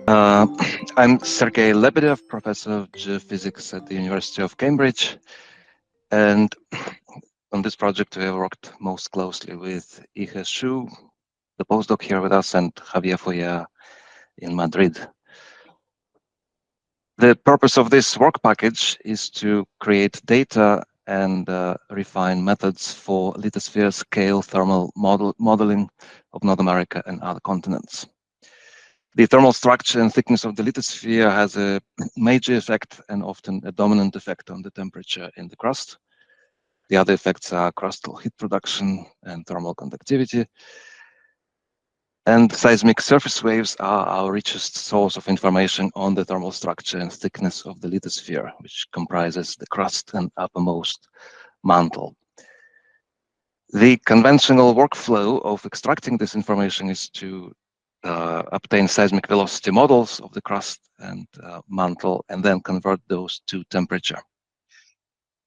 Uh, I'm Sergei Lebedev, professor of geophysics at the University of Cambridge. And on this project, we have worked most closely with Ihe Xu, the postdoc here with us, and Javier Foya in Madrid. The purpose of this work package is to create data and refine methods for lithosphere scale thermal modeling of North America and other continents. The thermal structure and thickness of the lithosphere has a major effect and often a dominant effect on the temperature in the crust. The other effects are crustal heat production and thermal conductivity. And seismic surface waves are our richest source of information on the thermal structure and thickness of the lithosphere, which comprises the crust and uppermost mantle. The conventional workflow of extracting this information is to obtain seismic velocity models of the crust and mantle, and then convert those to temperature.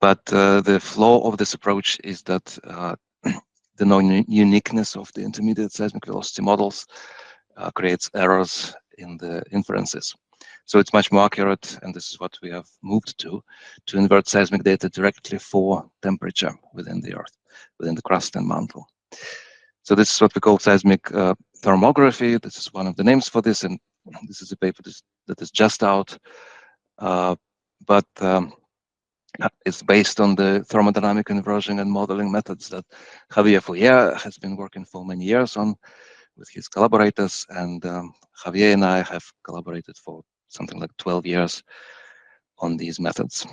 But the flaw of this approach is that the non-uniqueness of the intermediate seismic velocity models creates errors in the inferences. So it's much more accurate, and this is what we have moved to invert seismic data directly for temperature within the Earth, within the crust and mantle. So this is what we call seismic tomography. This is one of the names for this, and this is a paper that is just out, but it's based on the thermodynamic inversion and modeling methods that Javier Foya has been working for many years on with his collaborators, and Javier and I have collaborated for something like 12 years on these methods.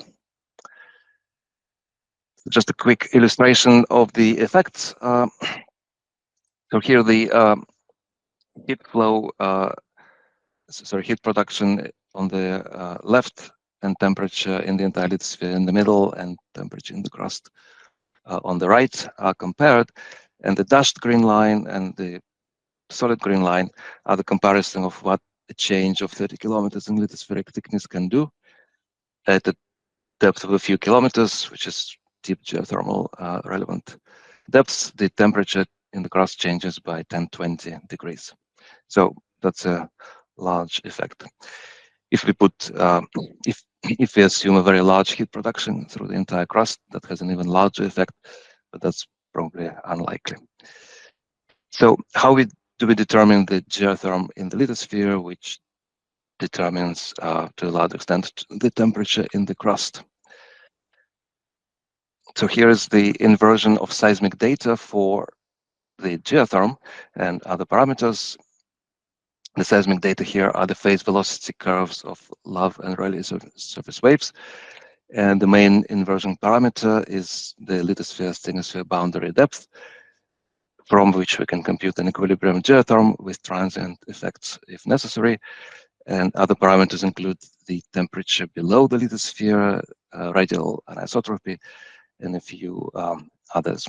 Just a quick illustration of the effects. So here the heat flow, heat production on the left, and temperature in the entire lithosphere in the middle, and temperature in the crust on the right are compared. And the dashed green line and the solid green line are the comparison of what a change of 30 kilometers in lithospheric thickness can do at a depth of a few kilometers, which is deep geothermal relevant depths. The temperature in the crust changes by 10-20 degrees. So that's a large effect. If we put, if we assume a very large heat production through the entire crust, that has an even larger effect, but that's probably unlikely. So how do we determine the geotherm in the lithosphere, which determines to a large extent the temperature in the crust? So here is the inversion of seismic data for the geotherm and other parameters. The seismic data here are the phase velocity curves of Love and Rayleigh surface waves. And the main inversion parameter is the lithosphere-asthenosphere boundary depth, from which we can compute an equilibrium geotherm with transient effects if necessary. And other parameters include the temperature below the lithosphere, radial anisotropy, and a few others.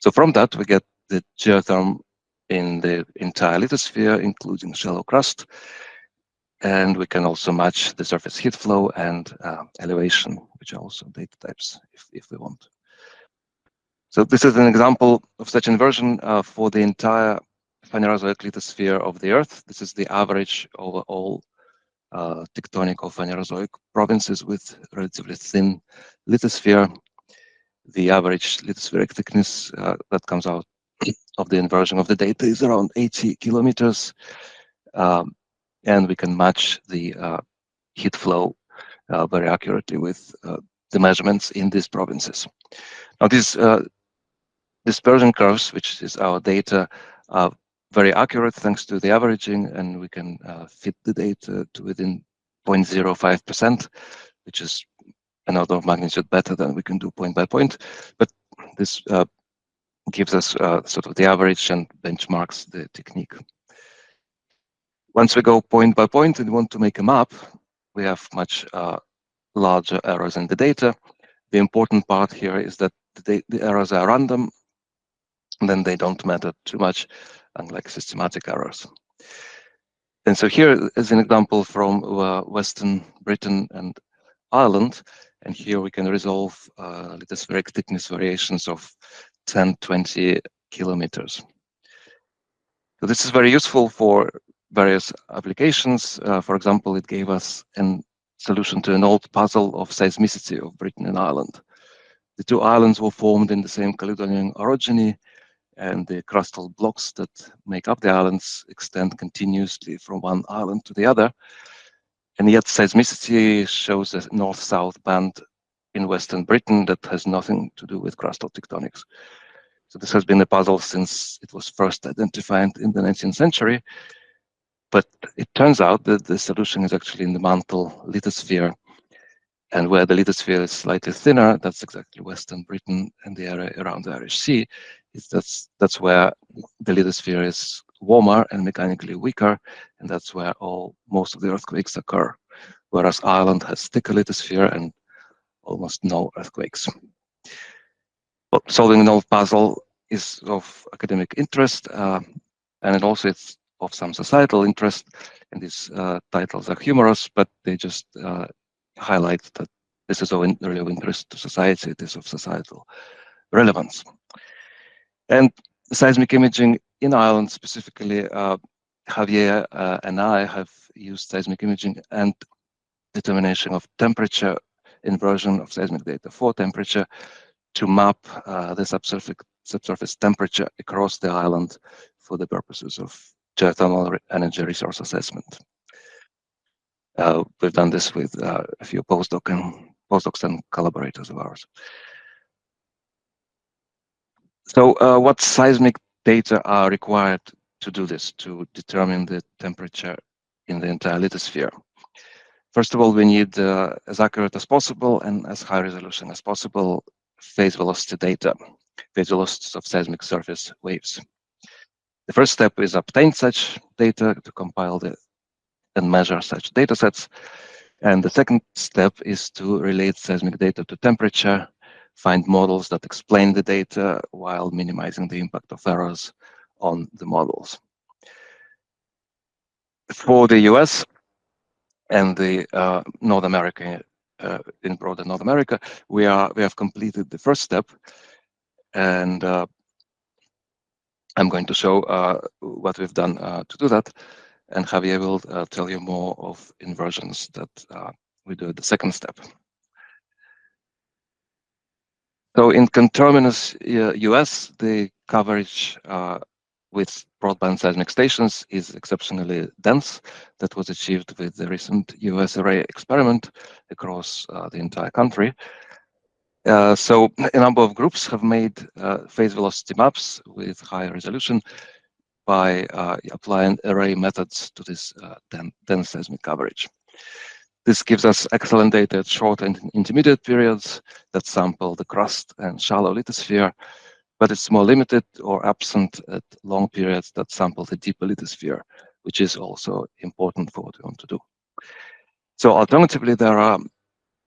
So from that, we get the geotherm in the entire lithosphere, including shallow crust. And we can also match the surface heat flow and elevation, which are also data types if we want. So this is an example of such inversion for the entire Phanerozoic lithosphere of the Earth. This is the average over all tectonic or Phanerozoic provinces with relatively thin lithosphere. The average lithospheric thickness that comes out of the inversion of the data is around 80 kilometers. And we can match the heat flow very accurately with the measurements in these provinces. Now, these dispersion curves, which is our data, are very accurate thanks to the averaging, and we can fit the data to within 0.05%, which is an order of magnitude better than we can do point by point. But this gives us sort of the average and benchmarks the technique. Once we go point by point and want to make a map, we have much larger errors in the data. The important part here is that the errors are random, and then they don't matter too much, unlike systematic errors. And so here is an example from Western Britain and Ireland. And here we can resolve lithospheric thickness variations of 10-20 kilometers. So this is very useful for various applications. For example, it gave us a solution to an old puzzle of seismicity of Britain and Ireland. The two islands were formed in the same Caledonian orogeny, and the crustal blocks that make up the islands extend continuously from one island to the other. And yet seismicity shows a north-south band in Western Britain that has nothing to do with crustal tectonics. So this has been a puzzle since it was first identified in the 19th century. But it turns out that the solution is actually in the mantle lithosphere. And where the lithosphere is slightly thinner, that's exactly Western Britain and the area around the Irish Sea. That's where the lithosphere is warmer and mechanically weaker, and that's where most of the earthquakes occur. Whereas Ireland has thicker lithosphere and almost no earthquakes. Well, solving an old puzzle is of academic interest, and also it's of some societal interest. And these titles are humorous, but they just highlight that this is really of interest to society. It is of societal relevance. And seismic imaging in Ireland specifically, Javier and I have used seismic imaging and determination of temperature inversion of seismic data for temperature to map the subsurface temperature across the island for the purposes of geothermal energy resource assessment. We've done this with a few postdocs and collaborators of ours. So what seismic data are required to do this, to determine the temperature in the entire lithosphere? First of all, we need as accurate as possible and as high resolution as possible phase velocity data, phase velocities of seismic surface waves. The first step is obtain such data to compile and measure such data sets. And the second step is to relate seismic data to temperature, find models that explain the data while minimizing the impact of errors on the models. For the US and the North America, in broader North America, we have completed the first step, and I'm going to show what we've done to do that, and Javier will tell you more of inversions that we do at the second step. So in conterminous US, the coverage with broadband seismic stations is exceptionally dense. That was achieved with the recent US array experiment across the entire country. So a number of groups have made phase velocity maps with high resolution by applying array methods to this dense seismic coverage. This gives us excellent data at short and intermediate periods that sample the crust and shallow lithosphere, but it's more limited or absent at long periods that sample the deeper lithosphere, which is also important for what we want to do. So alternatively, there are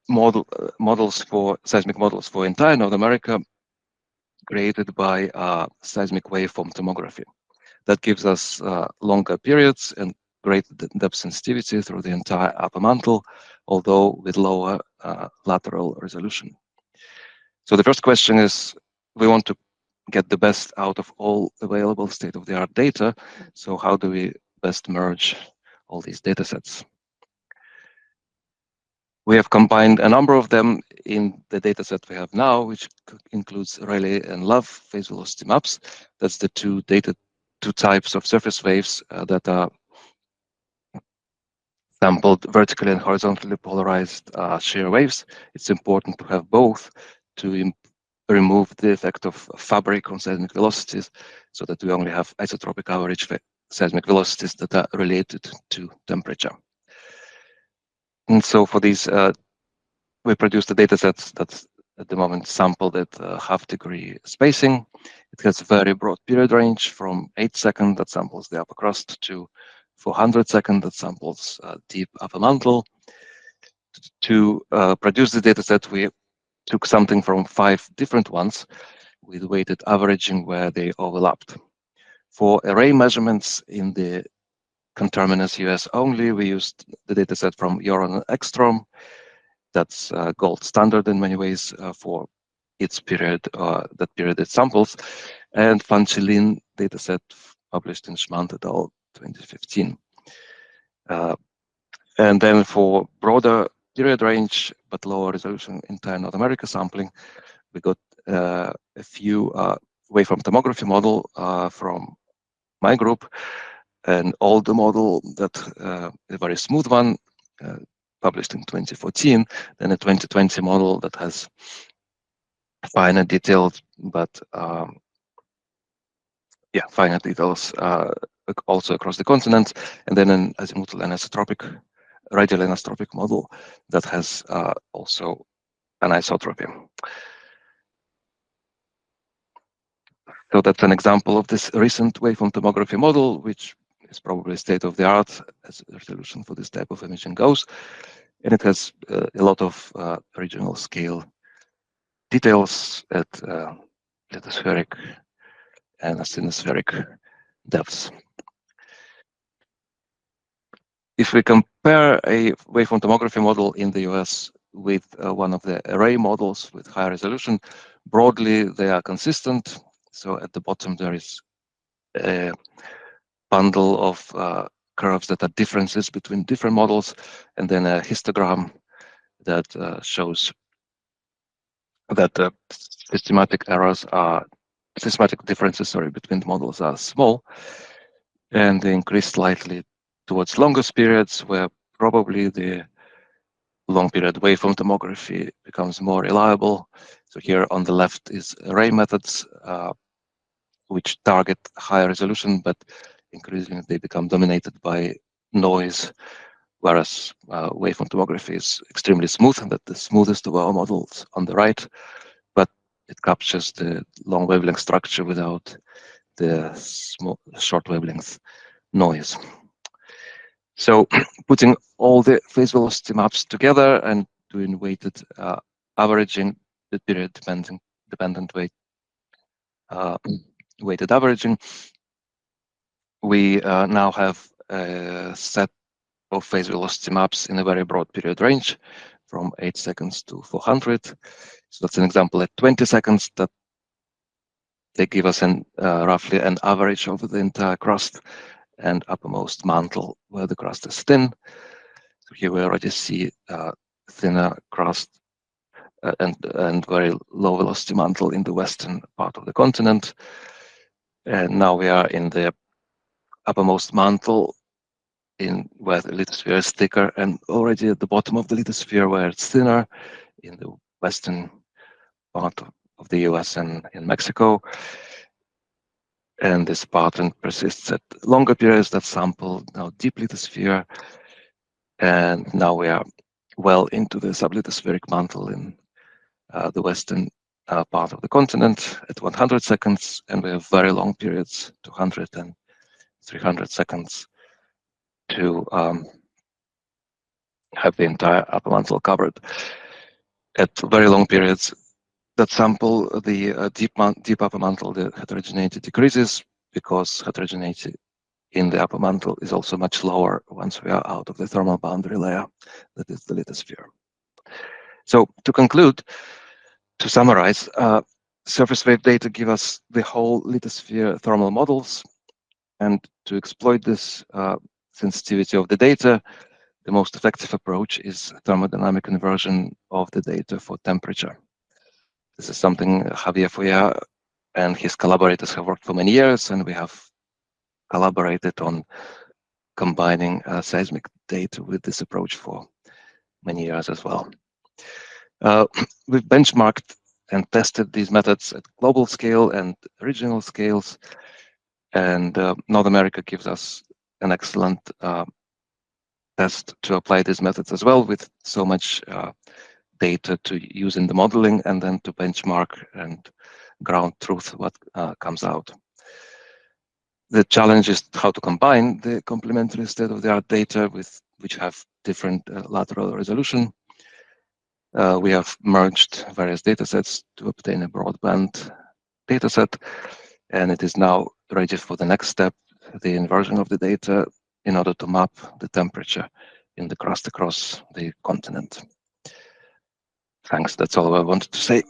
seismic models for entire North America created by seismic waveform tomography. That gives us longer periods and greater depth sensitivity through the entire upper mantle, although with lower lateral resolution. So the first question is, we want to get the best out of all available state-of-the-art data. So how do we best merge all these data sets? We have combined a number of them in the data set we have now, which includes Rayleigh and Love phase velocity maps. That's the two types of surface waves that are sampled vertically and horizontally polarized shear waves. It's important to have both to remove the effect of fabric on seismic velocities so that we only have isotropic average seismic velocities that are related to temperature. And so for these, we produced a data set that's at the moment sampled at half-degree spacing. It has a very broad period range from 8 seconds that samples the upper crust to 400 seconds that samples deep upper mantle. To produce the data set, we took something from 5 different ones with weighted averaging where they overlapped. For array measurements in the conterminous US only, we used the dataset from Joran and Ekstrom. That's gold standard in many ways for its period, that period it samples, and Fanchilin dataset published in Schmant et al. 2015. And then for broader period range but lower resolution entire North America sampling, we got a few waveform tomography model from my group, an older model that a very smooth one published in 2014, then a 2020 model that has finer details, but finer details also across the continent, and then an azimuthal anisotropic, radial anisotropic model that has also anisotropy. So that's an example of this recent waveform tomography model, which is probably state of the art as resolution for this type of imaging goes. And it has a lot of regional scale details at lithospheric and asthenospheric depths. If we compare a waveform tomography model in the US with one of the array models with higher resolution, broadly they are consistent. So at the bottom there is a bundle of curves that are differences between different models, and then a histogram that shows that the systematic differences between the models are small, and they increase slightly towards longest periods, where probably the long period waveform tomography becomes more reliable. So here on the left is array methods, which target higher resolution, but increasingly they become dominated by noise, whereas waveform tomography is extremely smooth, and that the smoothest of our models on the right, but it captures the long wavelength structure without the short wavelength noise. So putting all the phase velocity maps together and doing weighted averaging, the period dependent weighted averaging, we now have a set of phase velocity maps in a very broad period range from 8 seconds to 400. So that's an example at 20 seconds that they give us roughly an average over the entire crust and uppermost mantle where the crust is thin. So here we already see thinner crust and very low velocity mantle in the western part of the continent. And now we are in the uppermost mantle where the lithosphere is thicker, and already at the bottom of the lithosphere where it's thinner in the western part of the US and in Mexico. And this pattern persists at longer periods that sample now deep lithosphere. And now we are well into the sublithospheric mantle in the western part of the continent at 100 seconds, and we have very long periods, 200 and 300 seconds, to have the entire upper mantle covered. At very long periods that sample the deep upper mantle, the heterogeneity decreases because heterogeneity in the upper mantle is also much lower once we are out of the thermal boundary layer that is the lithosphere. So to conclude, to summarize, surface wave data give us the whole lithosphere thermal models, and to exploit this sensitivity of the data, the most effective approach is thermodynamic inversion of the data for temperature. This is something Javier Foya and his collaborators have worked for many years, and we have collaborated on combining seismic data with this approach for many years as well. We've benchmarked and tested these methods at global scale and regional scales, and North America gives us an excellent test to apply these methods as well, with so much data to use in the modeling and then to benchmark and ground truth what comes out. The challenge is how to combine the complementary state-of-the-art data with which have different lateral resolution. We have merged various datasets to obtain a broadband dataset, and it is now ready for the next step, the inversion of the data in order to map the temperature in the crust across the continent. Thanks, that's all I wanted to say.